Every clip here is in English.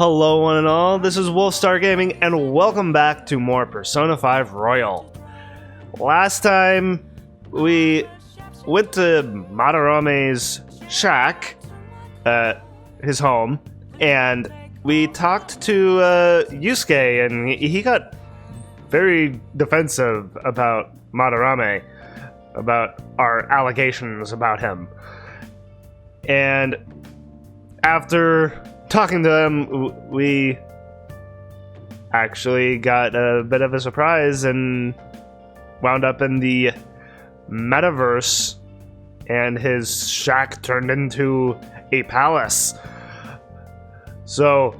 Hello one and all, this is Wolfstar Gaming and welcome back to more Persona 5 Royal. Last time we went to Madarame's shack, his home, and we talked to Yusuke, and he got very defensive about Madarame, about our allegations about him. And after talking to him, we actually got a bit of a surprise and wound up in the metaverse, and his shack turned into a palace. So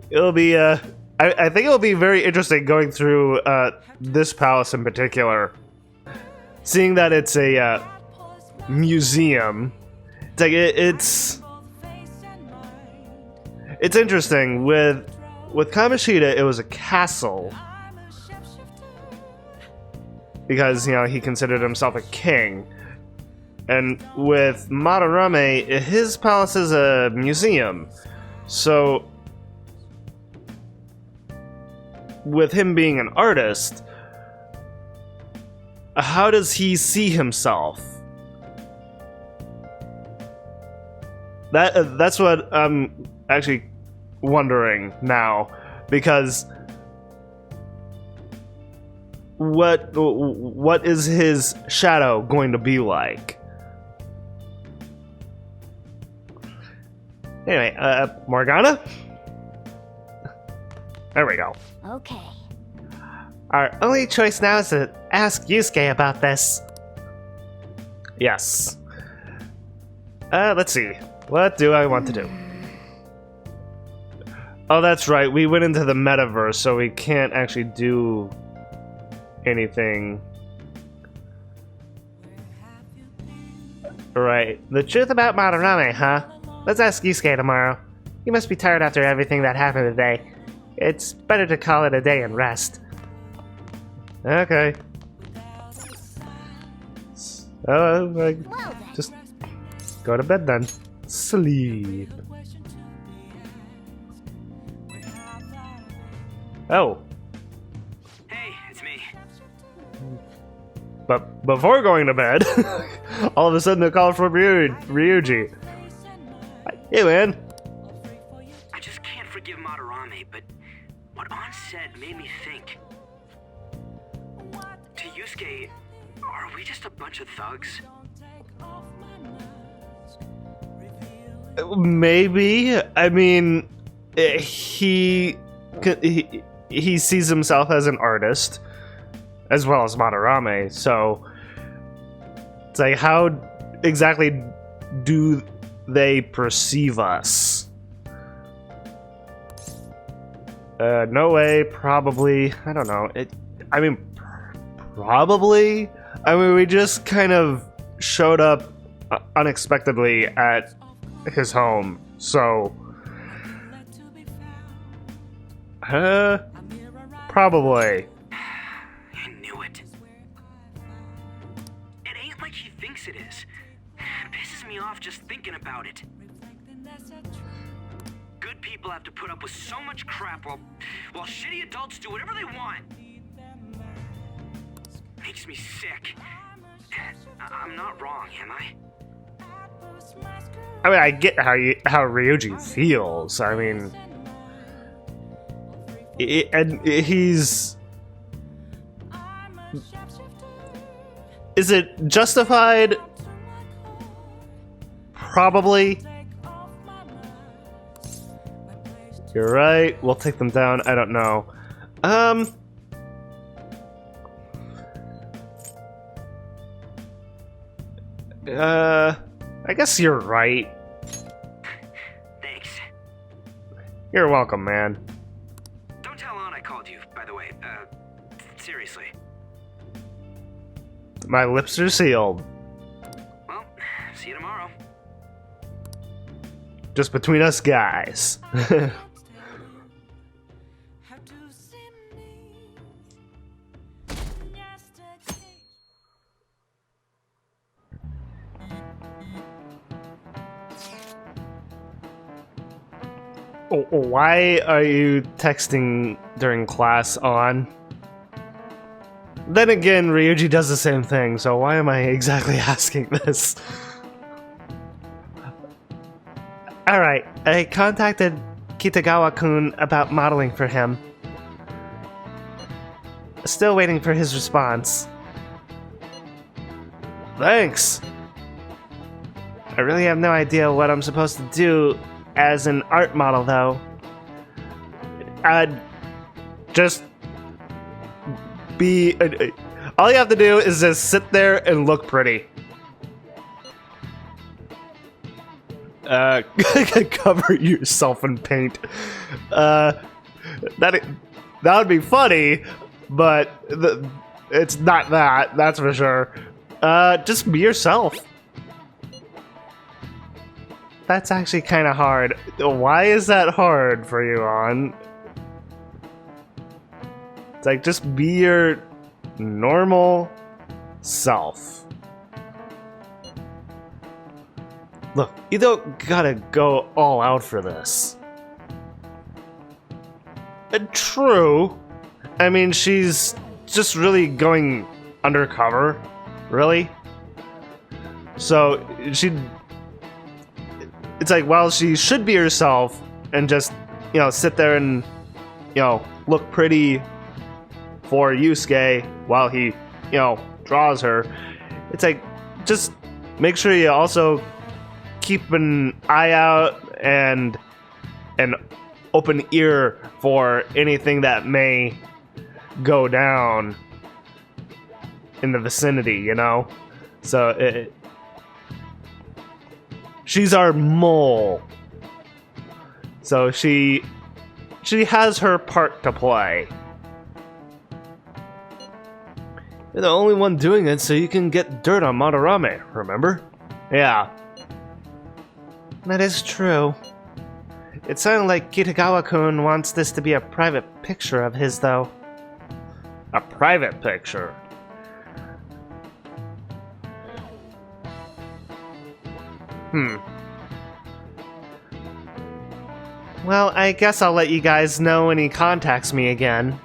it'll be I think it'll be very interesting going through this palace in particular, seeing that it's a museum. It's like it's interesting. With Kamoshida, it was a castle because, you know, he considered himself a king. And with Madarame, his palace is a museum. So with him being an artist, how does he see himself? That's what I'm actually wondering now, because what is his shadow going to be like? Anyway, Morgana? There we go. Okay. Our only choice now is to ask Yusuke about this. Yes. Let's see. What do I want to do? Oh, that's right. We went into the metaverse, so we can't actually do anything. Right. The truth about Madarame, huh? Let's ask Yusuke tomorrow. You must be tired after everything that happened today. It's better to call it a day and rest. Okay. Just go to bed then. Sleep. Oh. Hey, it's me. But before going to bed, all of a sudden a call from Ryuji. Hey, man. I just can't forgive Madarame, but what An said made me think. To Yusuke, are we just a bunch of thugs? Maybe. I mean, he sees himself as an artist, as well as Madarame, so it's like, how exactly do they perceive us? No way, probably. I don't know. I mean, probably. I mean, we just kind of showed up unexpectedly at his home, so probably. I knew it. It ain't like he thinks it is. Pisses me off just thinking about it. Good people have to put up with so much crap while shitty adults do whatever they want. Makes me sick. I'm not wrong, am I? I mean, I get how Ryuji feels. I mean, and he's... Is it justified? Probably. You're right. We'll take them down. I don't know. I guess you're right. Thanks. You're welcome, man. Don't tell An I called you, by the way. Seriously. My lips are sealed. Well, see you tomorrow. Just between us guys. Why are you texting during class on? Then again, Ryuji does the same thing, so why am I exactly asking this? Alright, I contacted Kitagawa-kun about modeling for him. Still waiting for his response. Thanks! I really have no idea what I'm supposed to do as an art model, though. Just be... all you have to do is just sit there and look pretty. Cover yourself in paint. That would be funny, but it's not that, that's for sure. Just be yourself. That's actually kind of hard. Why is that hard for you, On? It's like, just be your normal self. Look, you don't gotta go all out for this. True. I mean, she's just really going undercover. Really? So, it's like, while she should be herself and just, you know, sit there and, you know, look pretty for Yusuke while he, you know, draws her, it's like, just make sure you also keep an eye out and an open ear for anything that may go down in the vicinity, you know? So, she's our mole. So she has her part to play. You're the only one doing it so you can get dirt on Madarame, remember? Yeah. That is true. It sounded like Kitagawa-kun wants this to be a private picture of his, though. A private picture? Well, I guess I'll let you guys know when he contacts me again.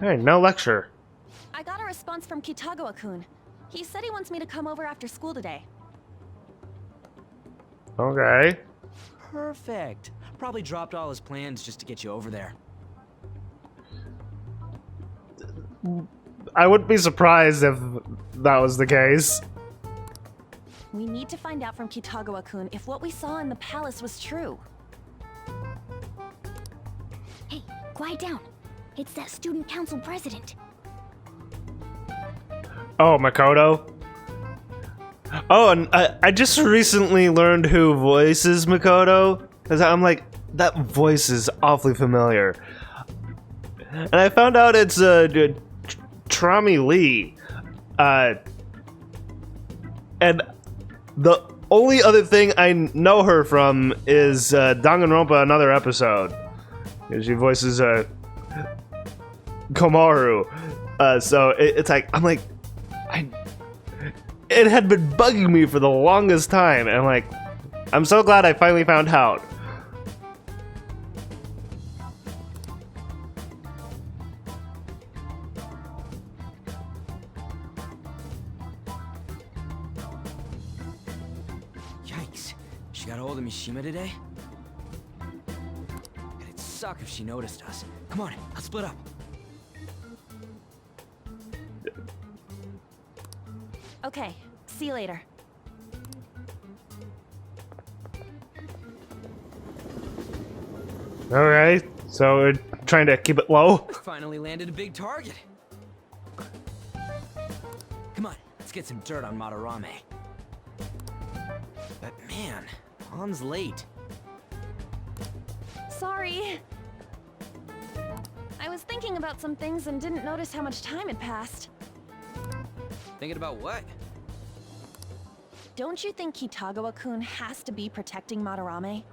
Hey, no lecture. I got a response from Kitagawa-kun. He said he wants me to come over after school today. Okay. Perfect. Probably dropped all his plans just to get you over there. I wouldn't be surprised if that was the case. We need to find out from Kitagawa-kun if what we saw in the palace was true. Hey, quiet down. It's that student council president. Oh, Makoto? Oh, and I just recently learned who voices Makoto. Because I'm like, that voice is awfully familiar. And I found out it's Trami Lee. And the only other thing I know her from is Danganronpa Another Episode. She voices Komaru. So it's like, I'm like, it had been bugging me for the longest time. And I'm like, I'm so glad I finally found out. Yikes. She got a hold of Mishima today? It'd suck if she noticed us. Come on, let's split up. Okay, see you later. Alright, so we're trying to keep it low. Finally landed a big target. Come on, let's get some dirt on Madarame. But man, Han's late. Sorry. I was thinking about some things and didn't notice how much time had passed. Thinking about what? Don't you think Kitagawa-kun has to be protecting Madarame?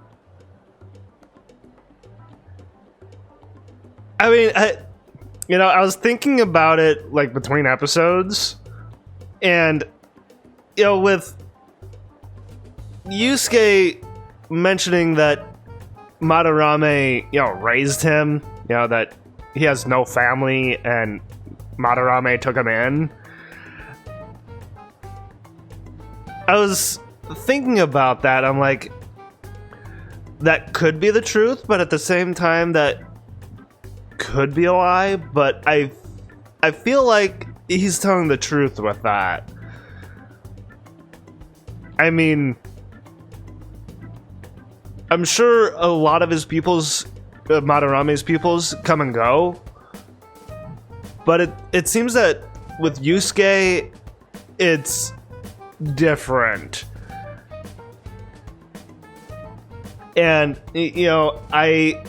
I mean, I was thinking about it, like, between episodes, and you know, with Yusuke mentioning that Madarame, you know, raised him, you know, that he has no family and Madarame took him in. I was thinking about that. I'm like, that could be the truth, but at the same time, that could be a lie. But I feel like he's telling the truth with that. I mean, I'm sure a lot of his pupils, Madarame's pupils, come and go. But it seems that with Yusuke, it's different. And, you know, I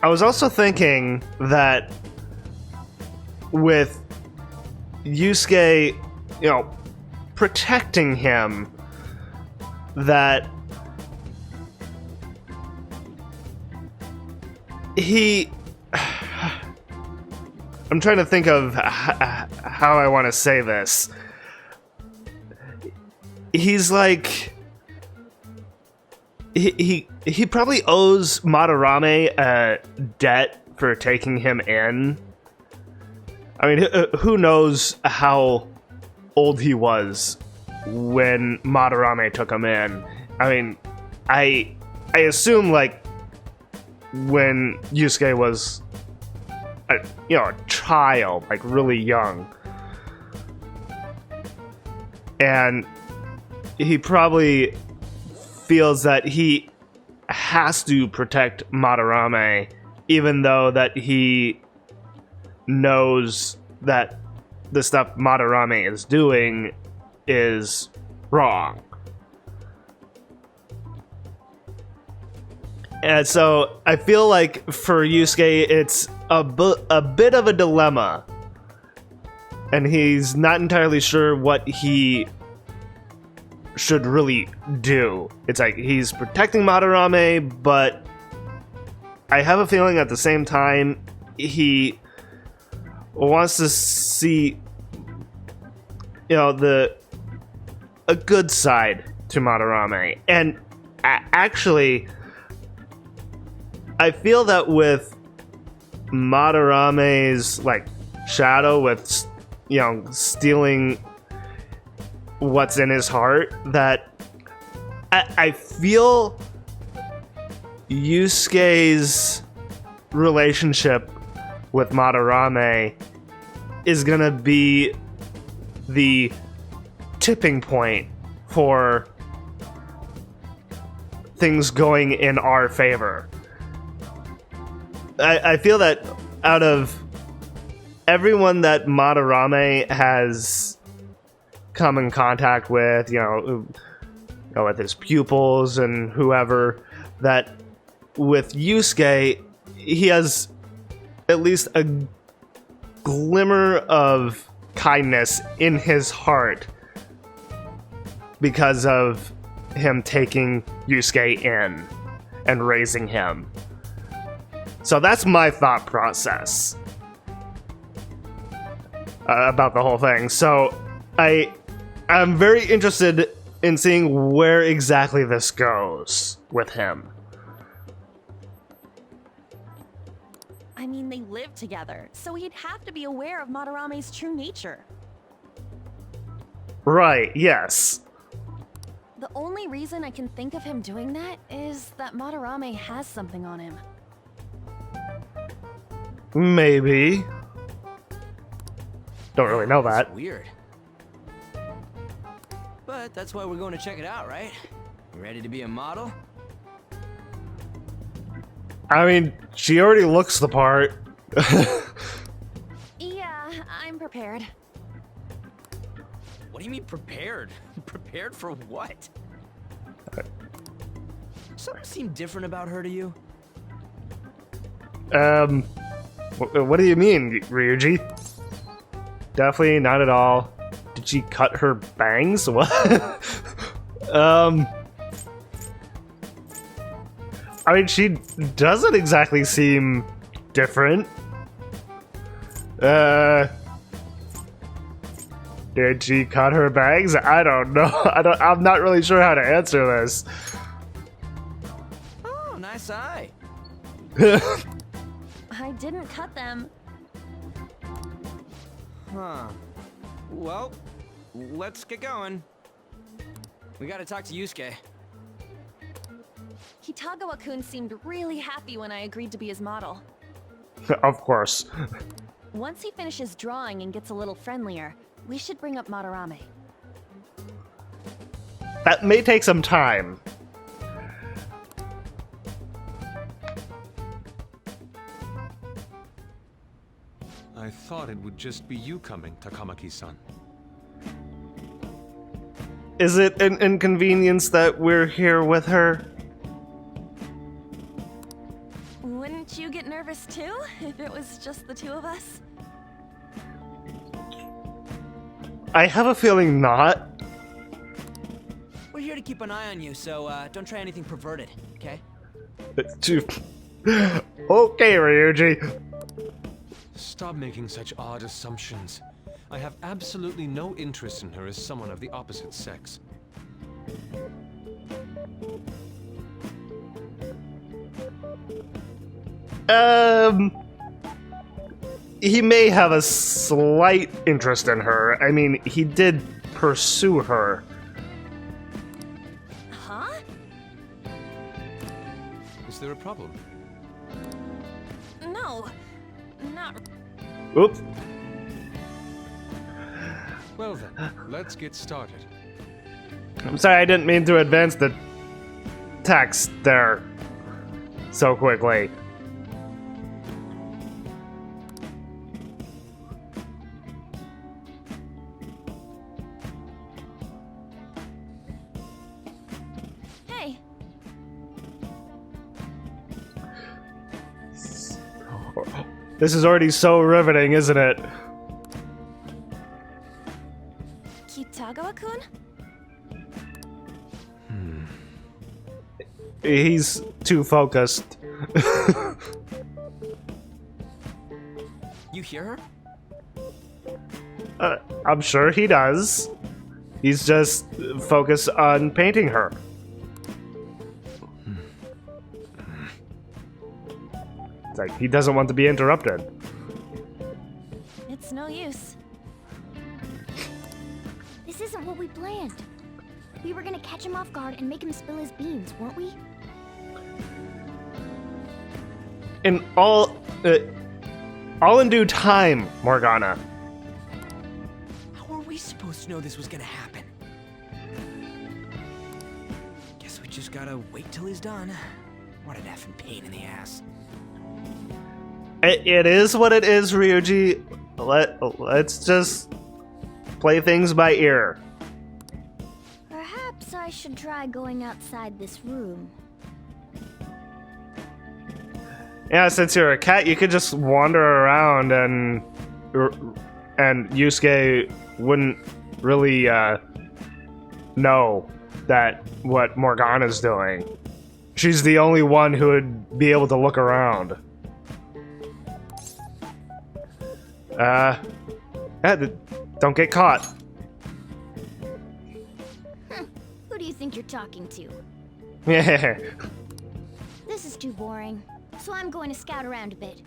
was also thinking that with Yusuke, you know, protecting him, that he... I'm trying to think of how I want to say this. He's like... He probably owes Madarame a debt for taking him in. I mean, who knows how old he was when Madarame took him in. I mean, I assume, like, when Yusuke was a child, like really young. And he probably feels that he has to protect Madarame, even though that he knows that the stuff Madarame is doing is wrong. And so I feel like for Yusuke, it's a bit of a dilemma. And he's not entirely sure what he should really do. It's like he's protecting Madarame, but I have a feeling at the same time he wants to see, you know, a good side to Madarame. And actually, I feel that with Madarame's, like, shadow, with, you know, stealing what's in his heart, that I feel Yusuke's relationship with Madarame is gonna be the tipping point for things going in our favor. I feel that out of everyone that Madarame has come in contact with, you know, with his pupils and whoever, that with Yusuke, he has at least a glimmer of kindness in his heart because of him taking Yusuke in and raising him. So that's my thought process about the whole thing. So I'm very interested in seeing where exactly this goes with him. I mean, they live together, so he'd have to be aware of Madarame's true nature. Right, yes. The only reason I can think of him doing that is that Madarame has something on him. Maybe. Don't really know that. That's weird. But that's why we're going to check it out, right? You ready to be a model? I mean, she already looks the part. Yeah, I'm prepared. What do you mean prepared? Prepared for what? Something seemed different about her to you? What do you mean, Ryuji? Definitely not at all. Did she cut her bangs? What? I mean, she doesn't exactly seem different. Did she cut her bangs? I don't know. I'm not really sure how to answer this. Oh, nice eye. I didn't cut them. Huh. Well, let's get going. We gotta talk to Yusuke. Kitagawa-kun seemed really happy when I agreed to be his model. Of course. Once he finishes drawing and gets a little friendlier, we should bring up Madarame. That may take some time. I thought it would just be you coming, Takamaki-san. Is it an inconvenience that we're here with her? Wouldn't you get nervous too, if it was just the two of us? I have a feeling not. We're here to keep an eye on you, so don't try anything perverted, okay? Okay, Ryuji. Stop making such odd assumptions. I have absolutely no interest in her as someone of the opposite sex. He may have a slight interest in her. I mean, he did pursue her. Huh? Is there a problem? No, not. Oops. Well then, let's get started. I'm sorry, I didn't mean to advance the text there so quickly. Hey, This is already so riveting, isn't it? Kitagawa-kun? He's too focused. You hear Uh, her? I'm sure he does. He's just focused on painting her. It's like he doesn't want to be interrupted. It's no use. This isn't what we planned. We were gonna catch him off guard and make him spill his beans, weren't we? In all in due time, Morgana. How are we supposed to know this was gonna happen? Guess we just gotta wait till he's done. What an effing pain in the ass. It is what it is, Ryuji. Let's just play things by ear. Perhaps I should try going outside this room. Yeah, since you're a cat, you could just wander around and Yusuke wouldn't really know that what Morgana's doing. She's the only one who would be able to look around. Don't get caught. Who do you think you're talking to? Yeah. This is too boring, so I'm going to scout around a bit.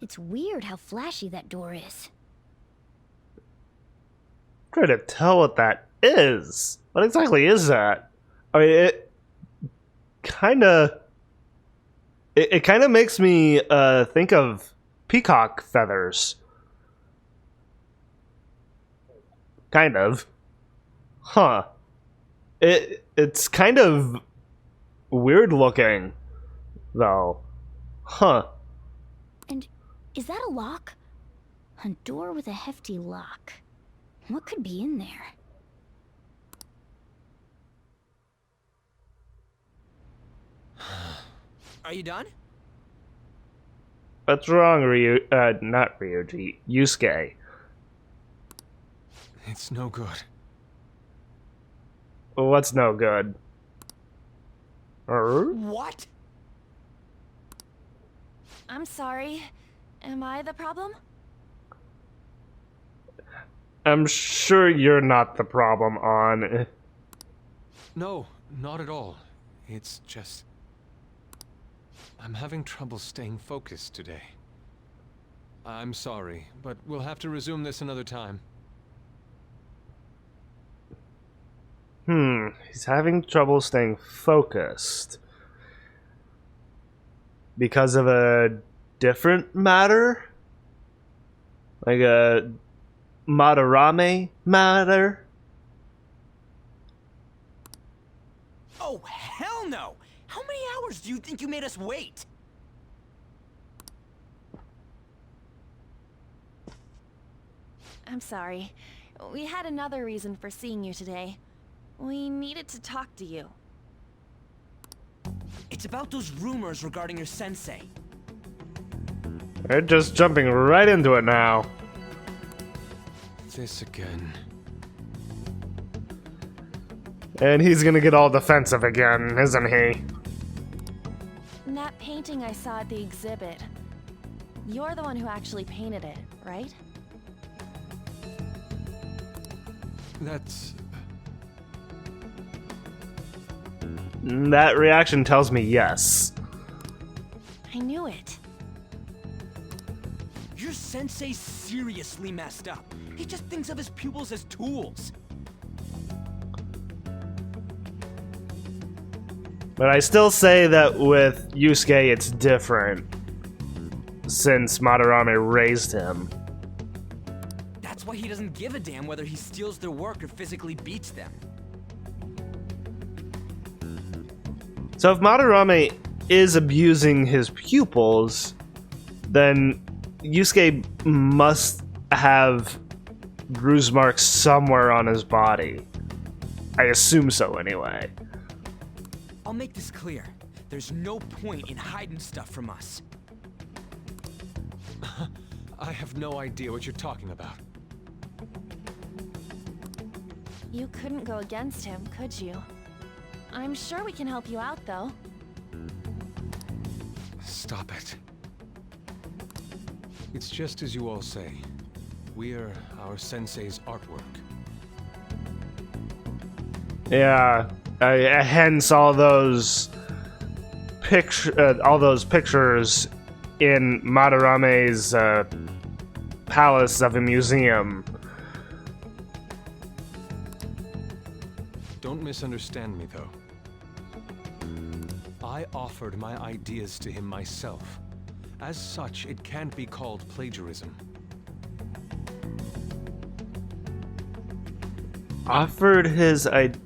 It's weird how flashy that door is. Trying to tell what that is. What exactly is that? I mean, it kind of makes me think of peacock feathers. Kind of. Huh. It's kind of weird looking, though. Huh. And is that a lock? A door with a hefty lock. What could be in there? Are you done? What's wrong, not Ryuji, Yusuke? It's no good. What's no good? What? I'm sorry. Am I the problem? I'm sure you're not the problem, On. No, not at all. It's just... I'm having trouble staying focused today. I'm sorry, but we'll have to resume this another time. He's having trouble staying focused. Because of a different matter? Like a Madarame matter? Oh, hell no! How many hours do you think you made us wait? I'm sorry. We had another reason for seeing you today. We needed to talk to you. It's about those rumors regarding your sensei. They're just jumping right into it now. This again. And he's gonna get all defensive again, isn't he? That painting I saw at the exhibit. You're the one who actually painted it, right? That's... That reaction tells me yes. I knew it. Your sensei's seriously messed up. He just thinks of his pupils as tools. But I still say that with Yusuke it's different, since Madarame raised him. That's why he doesn't give a damn whether he steals their work or physically beats them. So if Madarame is abusing his pupils, then Yusuke must have bruise marks somewhere on his body. I assume so anyway. I'll make this clear. There's no point in hiding stuff from us. I have no idea what you're talking about. You couldn't go against him, could you? I'm sure we can help you out, though. Stop it. It's just as you all say. We're our sensei's artwork. Yeah, hence all those pictures in Madarame's palace of a museum. Don't misunderstand me, though. I offered my ideas to him myself. As such, it can't be called plagiarism. Offered his ideas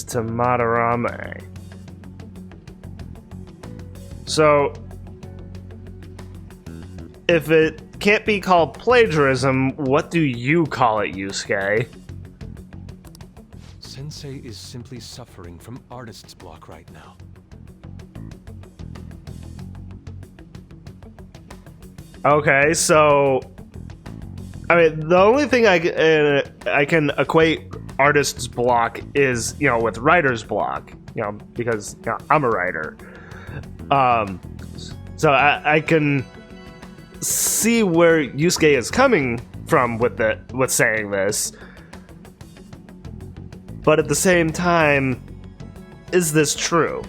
to Madarame. So, if it can't be called plagiarism, what do you call it, Yusuke? Sensei is simply suffering from artist's block right now. Okay, so I mean, the only thing I can equate artist's block is, you know, with writer's block, you know, because you know, I'm a writer. So I can see where Yusuke is coming from with saying this, but at the same time, is this true?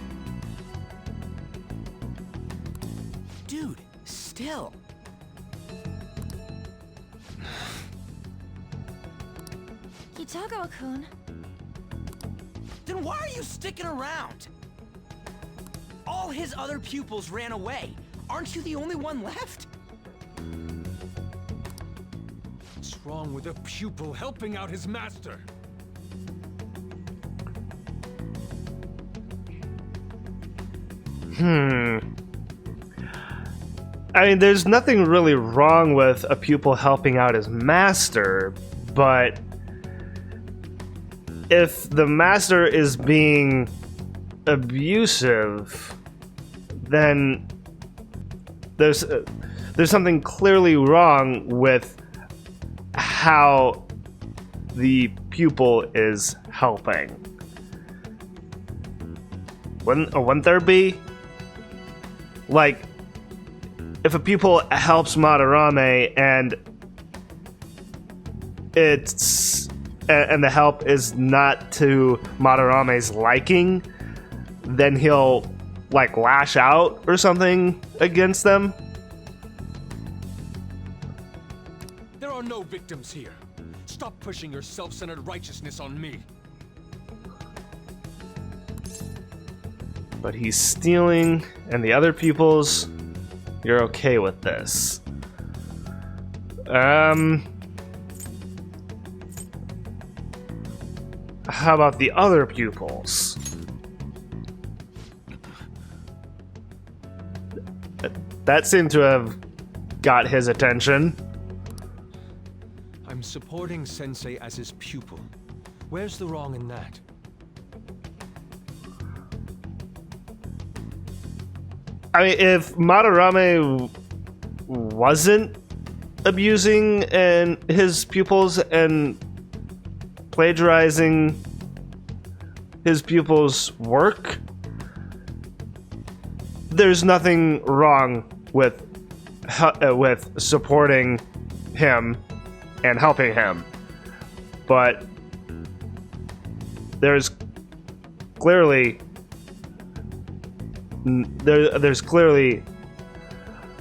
Dude, still. Kitagawa-kun. Then why are you sticking around? All his other pupils ran away. Aren't you the only one left? What's wrong with a pupil helping out his master? I mean, there's nothing really wrong with a pupil helping out his master, but if the master is being abusive, then there's something clearly wrong with how the pupil is helping. Wouldn't there be? like, if a pupil helps Madarame and the help is not to Madarame's liking, then he'll like lash out or something against them. There are no victims here. Stop pushing your self-centered righteousness on me. But he's stealing, and the other pupils, you're okay with this. How about the other pupils? That seemed to have got his attention. I'm supporting Sensei as his pupil. Where's the wrong in that? I mean, if Madarame wasn't abusing his pupils and plagiarizing his pupils' work, there's nothing wrong with supporting him and helping him. But there's clearly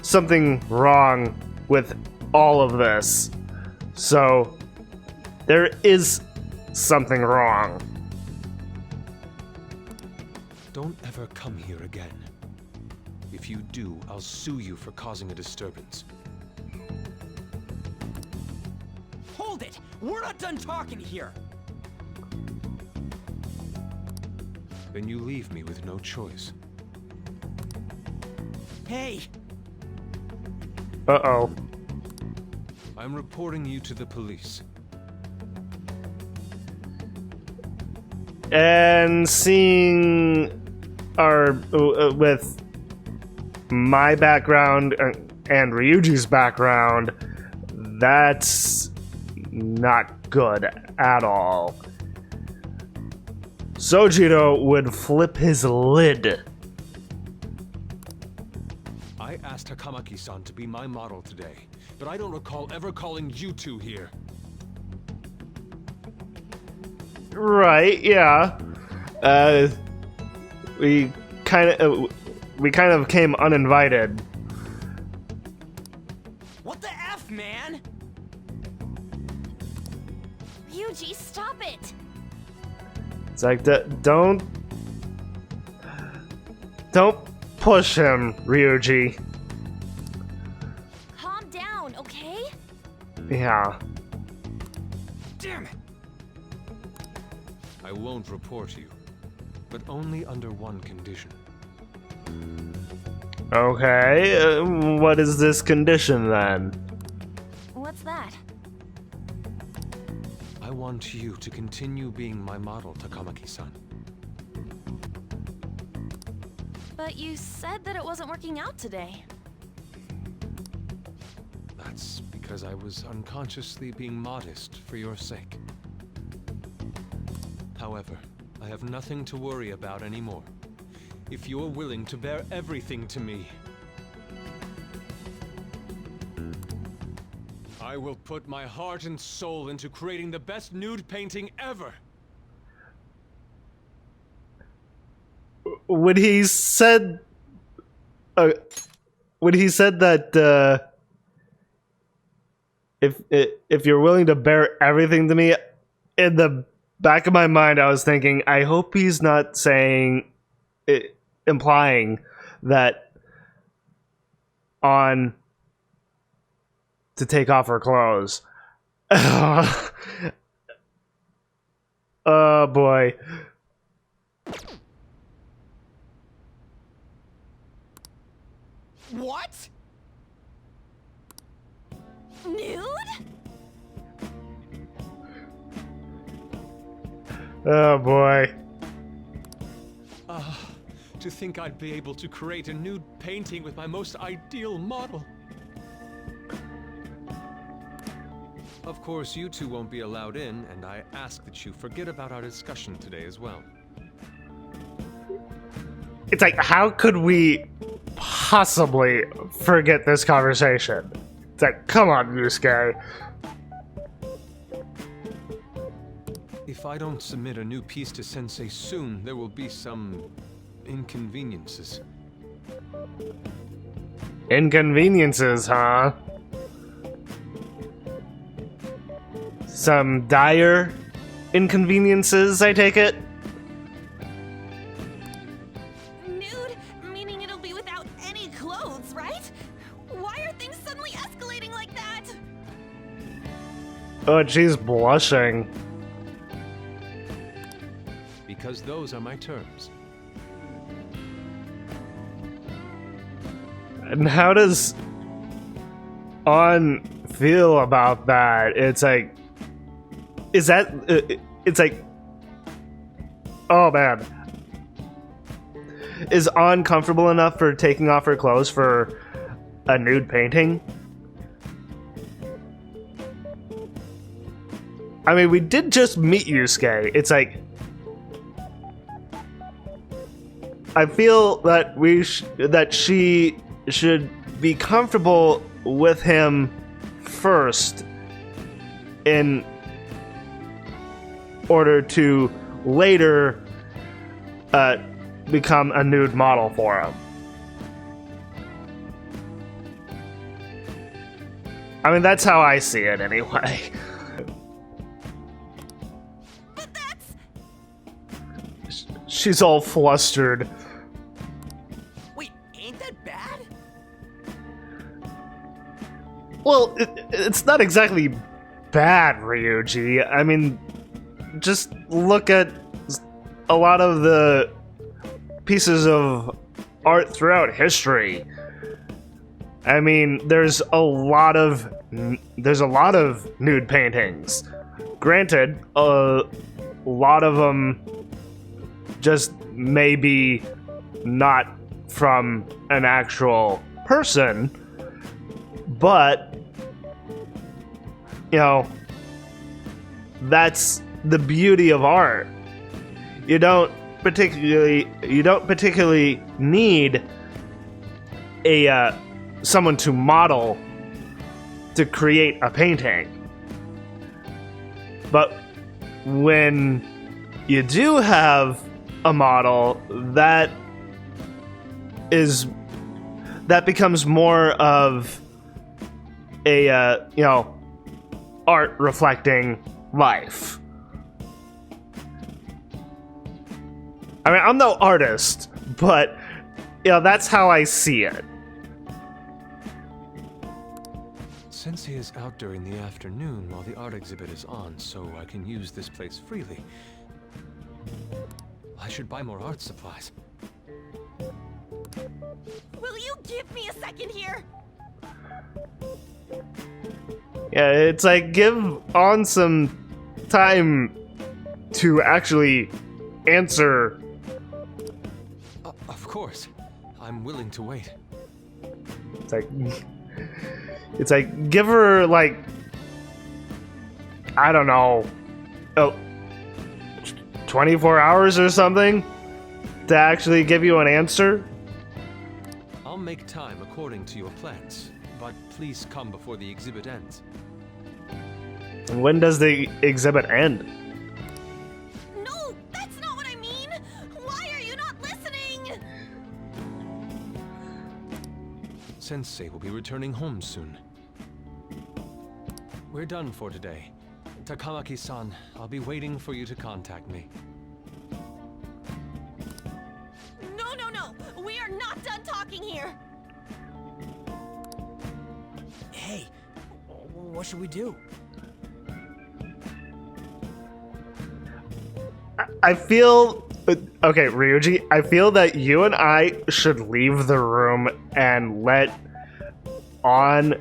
something wrong with all of this. So there is something wrong. Don't ever come here again. If you do, I'll sue you for causing a disturbance. Hold it! We're not done talking here! Then you leave me with no choice. Hey! Uh-oh. I'm reporting you to the police. And seeing with my background and Ryuji's background, that's not good at all. Sojiro would flip his lid. I asked Takamaki-san to be my model today, but I don't recall ever calling you two here. Right, yeah. We kind of came uninvited. What the F, man? Ryuji, stop it! It's like, don't push him, Ryuji. Calm down, okay? Yeah. Damn it! I won't report you, but only under one condition. Okay, what is this condition then? What's that? I want you to continue being my model, Takamaki-san. But you said that it wasn't working out today. That's because I was unconsciously being modest for your sake. However, I have nothing to worry about anymore. If you're willing to bear everything to me, I will put my heart and soul into creating the best nude painting ever. When he said that if you're willing to bear everything to me, in the back of my mind I was thinking, I hope he's not implying that on to take off her clothes. Oh boy. What? Nude? Oh boy. To think I'd be able to create a nude painting with my most ideal model. Of course, you two won't be allowed in, and I ask that you forget about our discussion today as well. It's like, how could we possibly forget this conversation? It's like, come on, Yusuke. If I don't submit a new piece to Sensei soon, there will be some inconveniences. Inconveniences, huh? Some dire inconveniences, I take it? Nude, meaning it'll be without any clothes, right? Why are things suddenly escalating like that? Oh, she's blushing. Because those are my terms. And how does On feel about that? It's like, is that, it's like, oh man. Is On comfortable enough for taking off her clothes for a nude painting? I mean, we did just meet Yusuke. It's like, I feel that that she should be comfortable with him first in order to later become a nude model for him. I mean, that's how I see it anyway. But that's... She's all flustered. Wait, ain't that bad? Well, it's not exactly bad, Ryuji. I mean, just look at a lot of the pieces of art throughout history. I mean, there's a lot of nude paintings. Granted, a lot of them just maybe not from an actual person, but you know, that's the beauty of art. You don't particularly need a someone to model to create a painting. But when you do have a model, that becomes more of a you know, art reflecting life. I mean, I'm no artist, but you know, that's how I see it. Sensei is out during the afternoon while the art exhibit is on, so I can use this place freely. I should buy more art supplies. Will you give me a second here? Yeah, it's like, give On some time to actually answer. Of course. I'm willing to wait. It's like, give her, like, I don't know, 24 hours or something to actually give you an answer. I'll make time according to your plans, but please come before the exhibit ends. When does the exhibit end? No, that's not what I mean! Why are you not listening? Sensei will be returning home soon. We're done for today. Takamaki-san, I'll be waiting for you to contact me. No, we are not done talking here! Hey, what should we do? I feel... Okay, Ryuji, I feel that you and I should leave the room and let On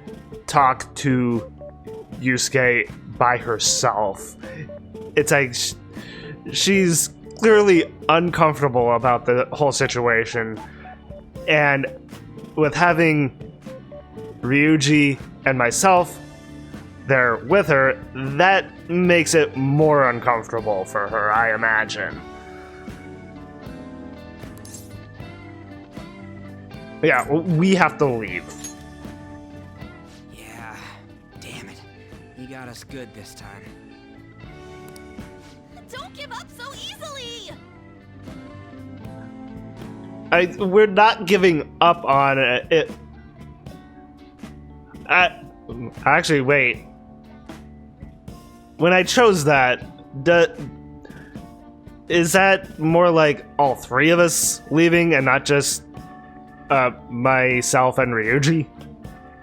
talk to Yusuke by herself. It's like she's clearly uncomfortable about the whole situation, and with having Ryuji and myself there with her, that makes it more uncomfortable for her, I imagine. Yeah, we have to leave. Yeah, damn it. He got us good this time. Don't give up so easily! We're not giving up on it. Actually, wait. When I chose that, is that more like all three of us leaving and not just myself and Ryuji?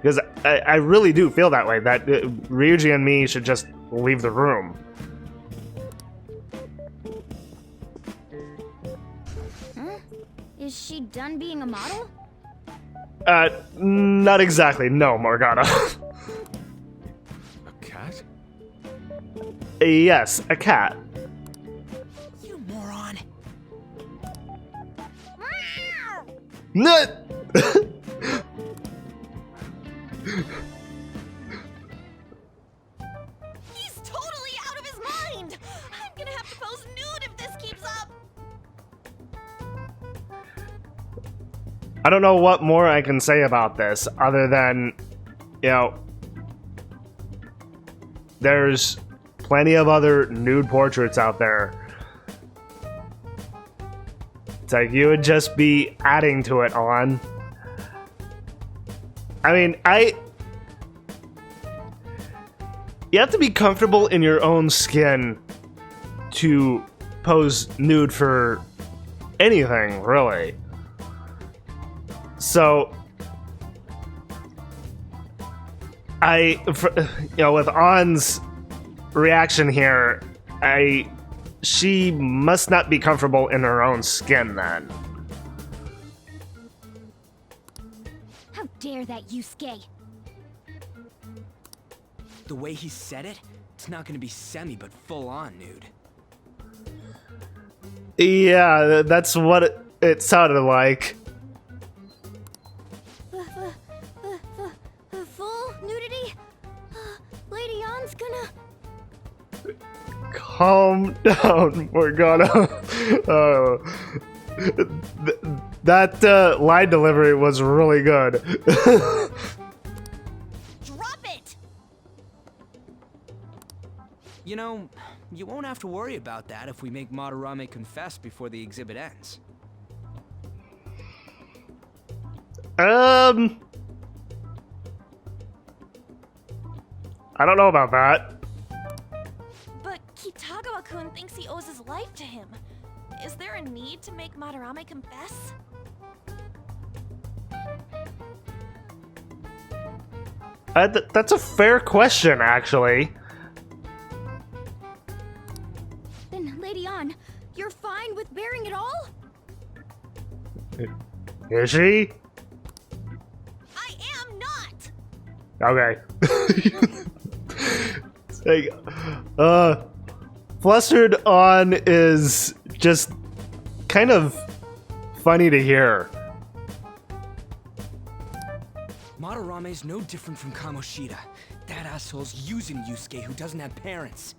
Because I really do feel that way, that Ryuji and me should just leave the room. Huh? Is she done being a model? Not exactly, no, Morgana. A cat? Yes, a cat. You moron. Nut! He's totally out of his mind! I'm gonna have to pose nude if this keeps up! I don't know what more I can say about this other than, you know, there's plenty of other nude portraits out there. It's like you would just be adding to it on. I mean, you have to be comfortable in your own skin to pose nude for anything, really. So, with Ann's reaction here, she must not be comfortable in her own skin then. How dare that Yusuke? The way he said it, it's not gonna be semi, but full-on nude. Yeah, that's what it sounded like. Full nudity? Lady Ann's gonna... Calm down, Morgana. That line delivery was really good. Drop it! You know, you won't have to worry about that if we make Madarame confess before the exhibit ends. I don't know about that. But Kitagawa-kun thinks he owes his life to him. Is there a need to make Madarame confess? That's a fair question, actually. Then, Lady Ann, you're fine with bearing it all? Is she? I am not! Okay. Flustered On is just kind of funny to hear. Madarame's no different from Kamoshida. That asshole's using Yusuke who doesn't have parents.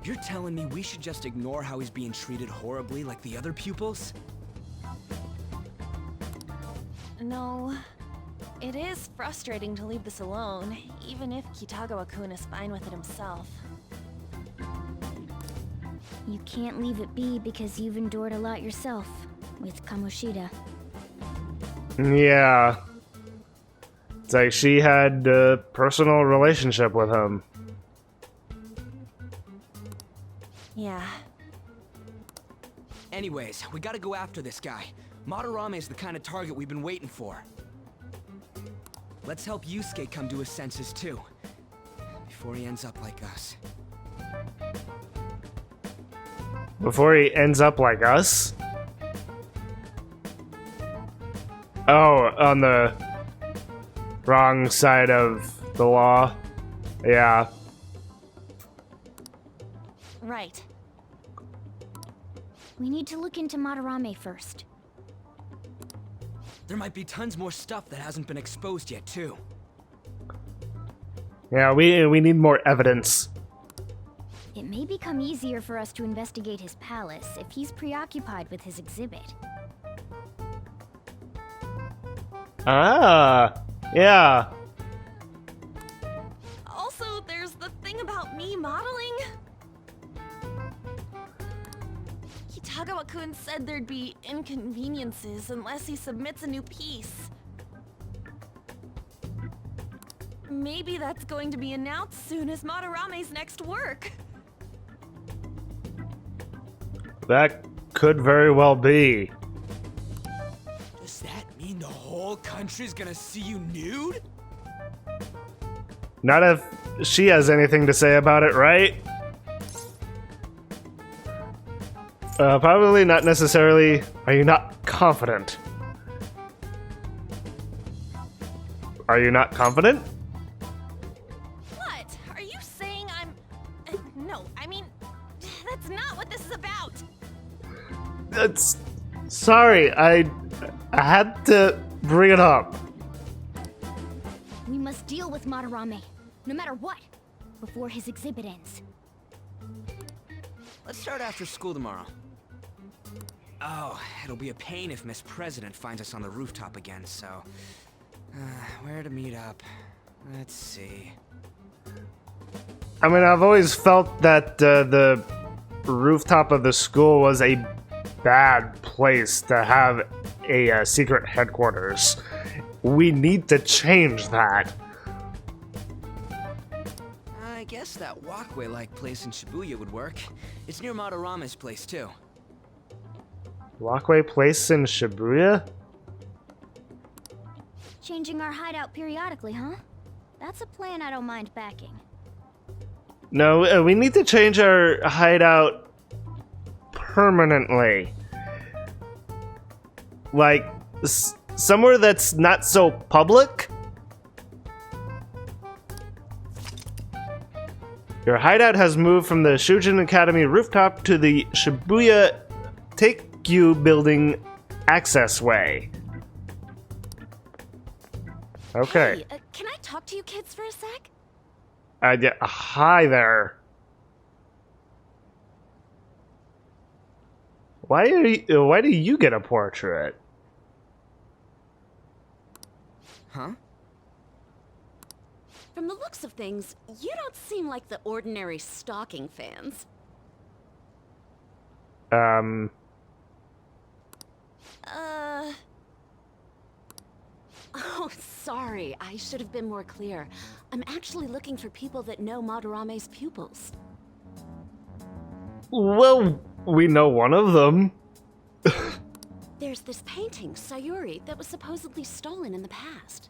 You're telling me we should just ignore how he's being treated horribly like the other pupils? No. It is frustrating to leave this alone, even if Kitagawa-kun is fine with it himself. You can't leave it be because you've endured a lot yourself with Kamoshida. Yeah. It's like she had a personal relationship with him. Yeah. Anyways, we gotta go after this guy. Madarame is the kind of target we've been waiting for. Let's help Yusuke come to his senses too, before he ends up like us. Before he ends up like us? Oh, on the wrong side of the law. Yeah. Right. We need to look into Madarame first. There might be tons more stuff that hasn't been exposed yet too. Yeah, we need more evidence. It may become easier for us to investigate his palace if he's preoccupied with his exhibit. Ah, yeah. Also, there's the thing about me modeling. Kitagawa-kun said there'd be inconveniences unless he submits a new piece. Maybe that's going to be announced soon as Madarame's next work. That could very well be. Does that mean the whole country's gonna see you nude? Not if she has anything to say about it, right? Probably not necessarily. Are you not confident? Are you not confident? What? Are you saying I'm... no, I mean, that's not what this is about. That's... Sorry, I had to bring it up. We must deal with Madarame, no matter what, before his exhibit ends. Let's start after school tomorrow. Oh, it'll be a pain if Miss President finds us on the rooftop again, so... where to meet up? Let's see. I mean, I've always felt that the rooftop of the school was a bad place to have a secret headquarters. We need to change that. I guess that walkway-like place in Shibuya would work. It's near Madarame's place, too. Walkway place in Shibuya? Changing our hideout periodically, huh? That's a plan I don't mind backing. No, we need to change our hideout permanently. Like, somewhere that's not so public? Your hideout has moved from the Shujin Academy rooftop to the Shibuya Take-You building access way. Okay. Hey, can I talk to you kids for a sec? Yeah, hi there. Why do you get a portrait? Huh? From the looks of things, you don't seem like the ordinary stalking fans. Oh, sorry. I should have been more clear. I'm actually looking for people that know Madarame's pupils. Well, we know one of them. There's this painting, Sayuri, that was supposedly stolen in the past.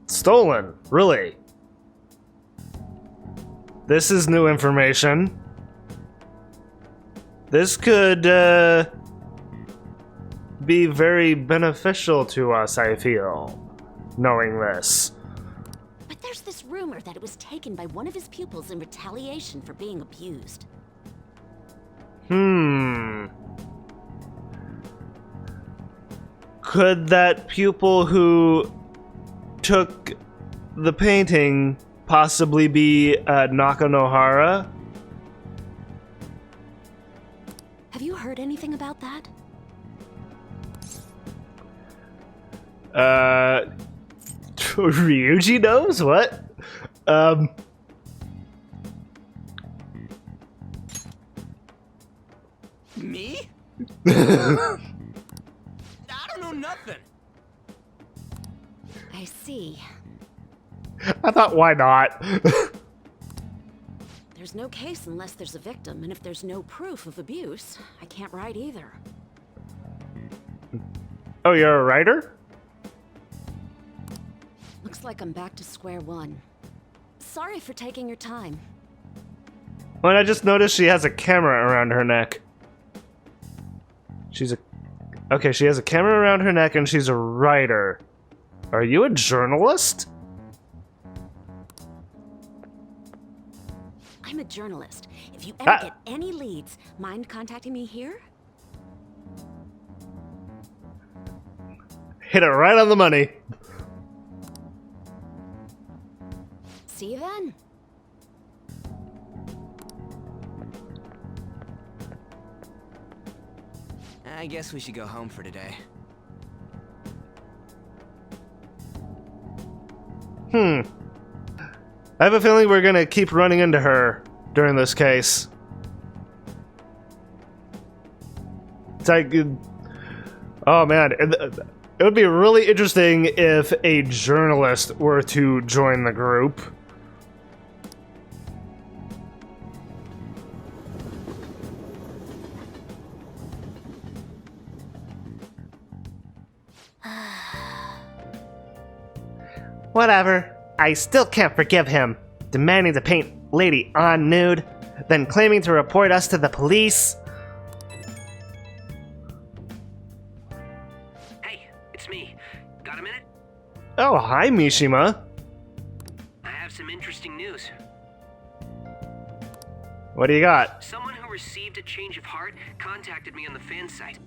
Stolen? Really? This is new information. This could, be very beneficial to us, I feel, knowing this. But there's this rumor that it was taken by one of his pupils in retaliation for being abused. Could that pupil who took the painting possibly be Nakanohara? Have you heard anything about that? Ryuji knows? What? Me? I don't know nothing. I see. I thought, why not? There's no case unless there's a victim, and if there's no proof of abuse, I can't write either. Oh, you're a writer? Looks like I'm back to square one. Sorry for taking your time. Well, I just noticed she has a camera around her neck. Okay, she has a camera around her neck and she's a writer. Are you a journalist? I'm a journalist. If you ever get any leads, mind contacting me here? Hit it right on the money. See you then. I guess we should go home for today. I have a feeling we're gonna keep running into her during this case. It's like, oh man, it would be really interesting if a journalist were to join the group. Whatever. I still can't forgive him. Demanding to paint Lady on nude, then claiming to report us to the police. Hey, it's me. Got a minute? Oh, hi, Mishima. I have some interesting news. What do you got? Someone who received a change of heart contacted me on the fan site.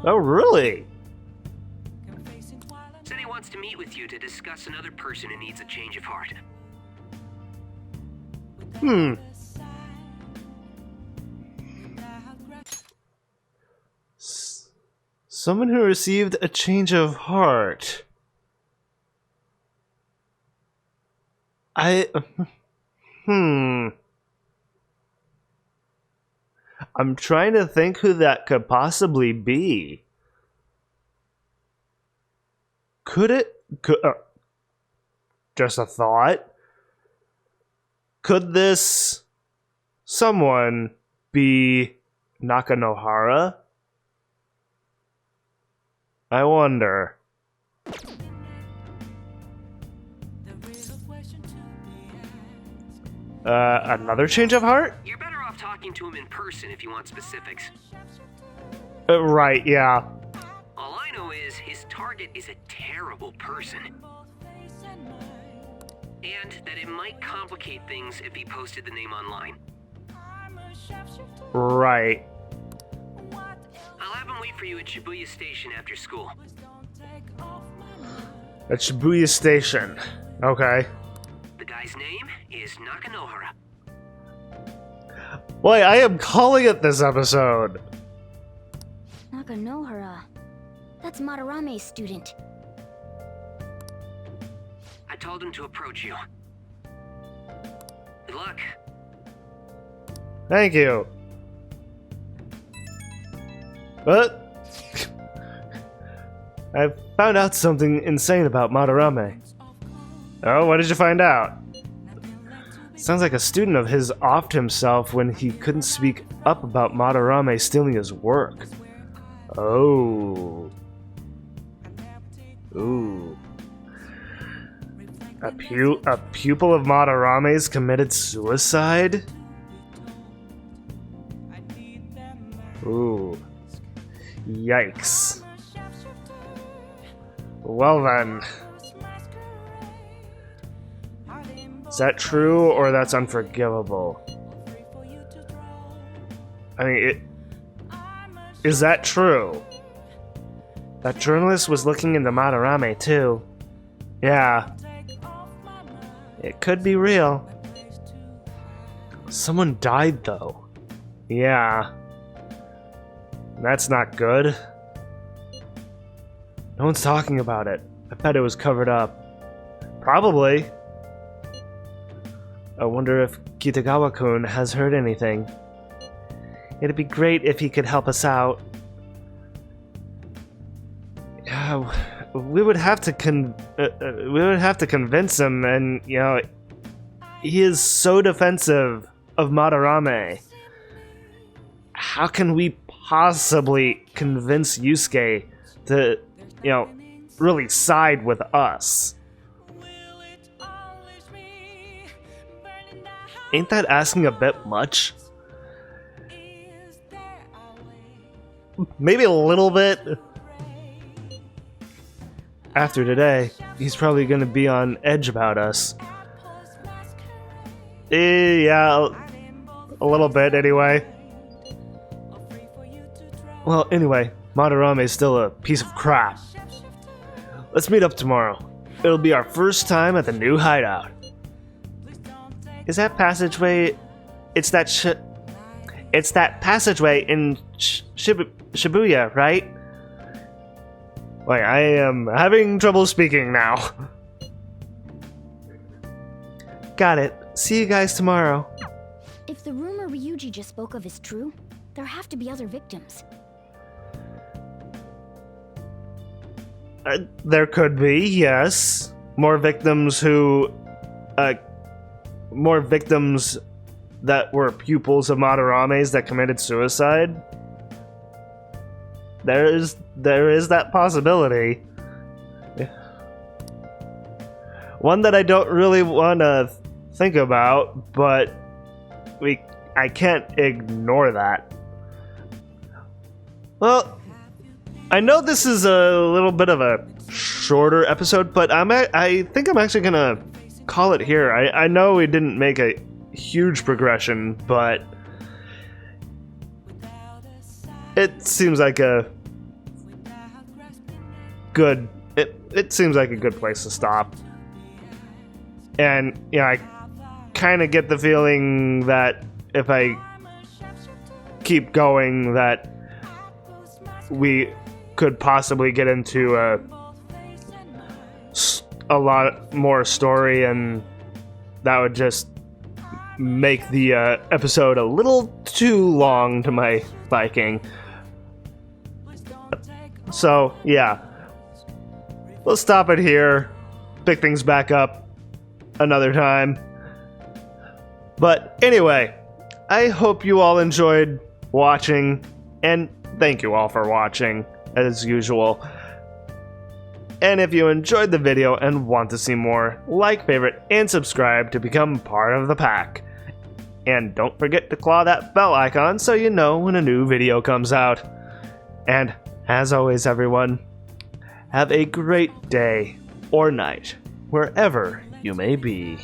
Oh, really? Said he wants to meet with you to discuss another person who needs a change of heart. Someone who received a change of heart. I'm trying to think who that could possibly be. Could it? Just a thought. Could this someone be Nakanohara? I wonder. Another change of heart? You're better off talking to him in person if you want specifics. Right, yeah. All I know is his target is a terrible person. And that it might complicate things if he posted the name online. Right. I'll have him wait for you at Shibuya Station after school. At Shibuya Station. Okay. The guy's name is Nakanohara. Boy, I am calling it this episode. Nakanohara. That's Madarame's student. I told him to approach you. Good luck. Thank you. But I found out something insane about Madarame. Oh, what did you find out? Sounds like a student of his offed himself when he couldn't speak up about Madarame stealing his work. Oh. Ooh. A pupil of Madarame's committed suicide? Ooh. Yikes. Well then. Is that true or that's unforgivable? I mean, is that true? That journalist was looking into Madarame too. Yeah. It could be real. Someone died though. Yeah. That's not good. No one's talking about it. I bet it was covered up. Probably. I wonder if Kitagawa-kun has heard anything. It'd be great if he could help us out. We would have to convince him, and you know, he is so defensive of Madarame. How can we possibly convince Yusuke to, you know, really side with us? Ain't that asking a bit much? Maybe a little bit. After today, he's probably gonna be on edge about us. Yeah, a little bit anyway. Well, anyway, Madarame is still a piece of crap. Let's meet up tomorrow. It'll be our first time at the new hideout. Is that passageway? It's that passageway in Shibuya, right? Like, I am having trouble speaking now. Got it. See you guys tomorrow. If the rumor Ryuji just spoke of is true, there have to be other victims. There could be, yes. More victims that were pupils of Madarame's that committed suicide. There is that possibility. One that I don't really want to think about, but I can't ignore that. Well, I know this is a little bit of a shorter episode, but I think I'm actually gonna call it here. I know we didn't make a huge progression, but it seems like a good place to stop. And you know, I kind of get the feeling that if I keep going, that we could possibly get into a lot more story, and that would just make the episode a little too long to my liking. So yeah, we'll stop it here, pick things back up another time. But anyway, I hope you all enjoyed watching, and thank you all for watching, as usual. And if you enjoyed the video and want to see more, like, favorite, and subscribe to become part of the pack. And don't forget to claw that bell icon so you know when a new video comes out. And as always, everyone, have a great day or night, wherever you may be.